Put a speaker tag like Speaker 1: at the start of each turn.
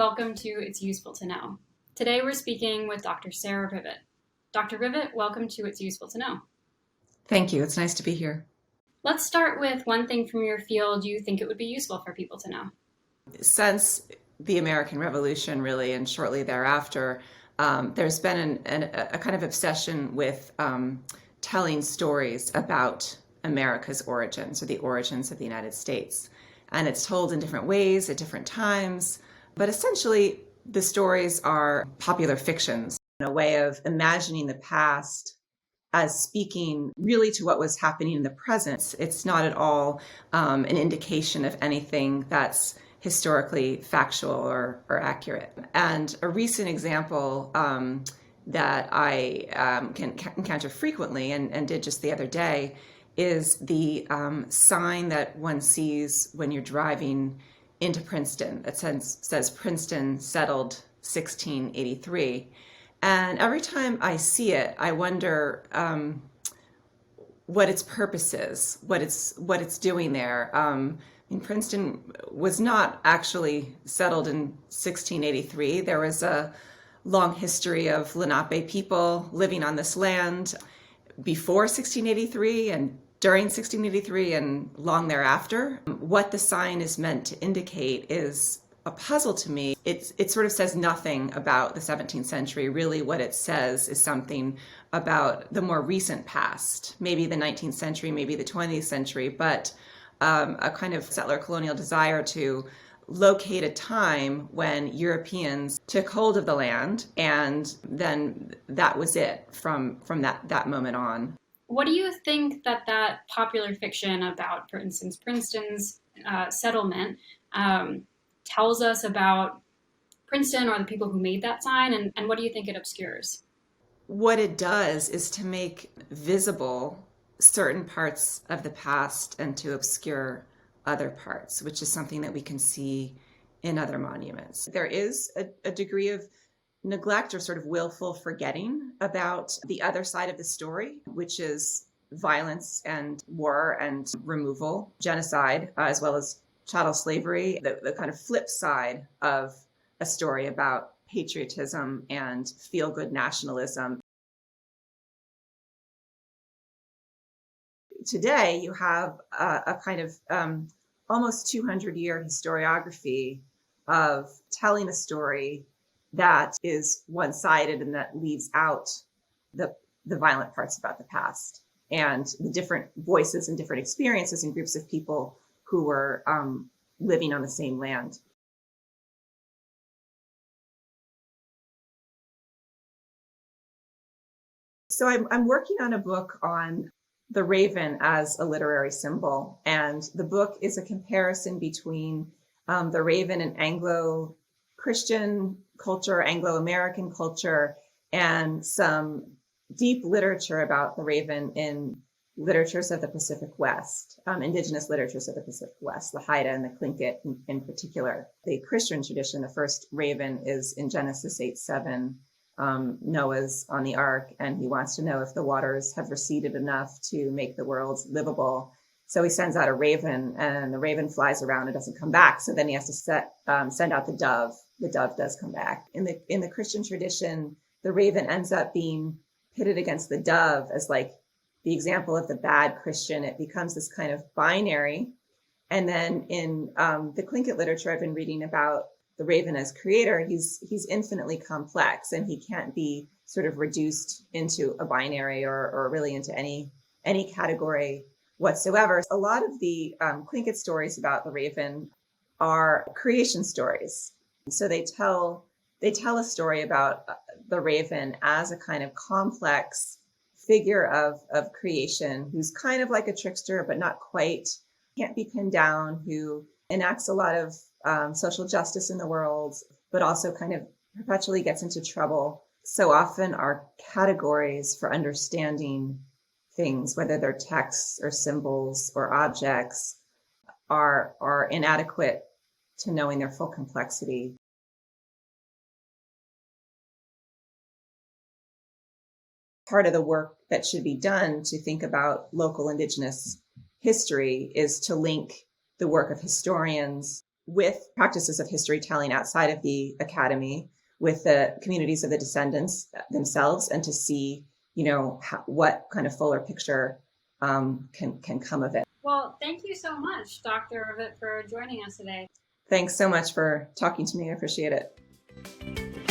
Speaker 1: welcome to It's Useful to Know. Today we're speaking with Dr. Sarah Rivett. Dr. Rivett, welcome to It's Useful to Know.
Speaker 2: Thank you. It's nice to be here.
Speaker 1: Let's start with one thing from your field you think it would be useful for people to know.
Speaker 2: Since the American Revolution, really, and shortly thereafter, there's been a kind of obsession with telling stories about America's origins or the origins of the United States. And it's told in different ways at different times. But essentially, the stories are popular fictions, a way of imagining the past as speaking really to what was happening in the present. It's not at all an indication of anything that's historically factual or accurate. And a recent example that I can encounter frequently and did just the other day is the sign that one sees when you're driving into Princeton that says Princeton settled 1683. And every time I see it, I wonder what its purpose is, what it's doing there. Princeton was not actually settled in 1683. There was a long history of Lenape people living on this land before 1683 and during 1683 and long thereafter. What the sign is meant to indicate is a puzzle to me. It sort of says nothing about the 17th century. Really, what it says is something about the more recent past, maybe the 19th century, maybe the 20th century, but a kind of settler colonial desire to locate a time when Europeans took hold of the land, and then that was it from that moment on.
Speaker 1: What do you think that popular fiction about, for instance, Princeton's settlement tells us about Princeton or the people who made that sign, and what do you think it obscures?
Speaker 2: What it does is to make visible certain parts of the past and to obscure other parts, which is something that we can see in other monuments. There is a degree of neglect or sort of willful forgetting about the other side of the story, which is violence and war and removal, genocide, as well as chattel slavery, the kind of flip side of a story about patriotism and feel-good nationalism. Today, you have a kind of almost 200-year historiography of telling a story that is one-sided and that leaves out the violent parts about the past and the different voices and different experiences and groups of people who were living on the same land. So I'm working on a book on the raven as a literary symbol, and the book is a comparison between the raven and Anglo-Christian culture, Anglo-American culture, and some deep literature about the raven in literatures of the Pacific West, indigenous literatures of the Pacific West, the Haida and the Tlingit in particular. The Christian tradition, the first raven is in Genesis 8:7. Noah's on the ark, and he wants to know if the waters have receded enough to make the world livable. So he sends out a raven, and the raven flies around and doesn't come back. So then he has to send out the dove. The dove does come back. In the Christian tradition, the raven ends up being pitted against the dove as like the example of the bad Christian. It becomes this kind of binary. And then in the Tlingit literature I've been reading about the raven as creator, he's infinitely complex, and he can't be sort of reduced into a binary or really into any category whatsoever. A lot of the Tlingit stories about the raven are creation stories. So they tell a story about the raven as a kind of complex figure of creation who's kind of like a trickster, but not quite, can't be pinned down, who enacts a lot of social justice in the world, but also kind of perpetually gets into trouble. So often our categories for understanding things, whether they're texts or symbols or objects, are inadequate to knowing their full complexity. Part of the work that should be done to think about local indigenous history is to link the work of historians with practices of history telling outside of the academy, with the communities of the descendants themselves, and to see, what kind of fuller picture can come of it.
Speaker 1: Well, thank you so much, Dr. Rivett, for joining us today.
Speaker 2: Thanks so much for talking to me. I appreciate it.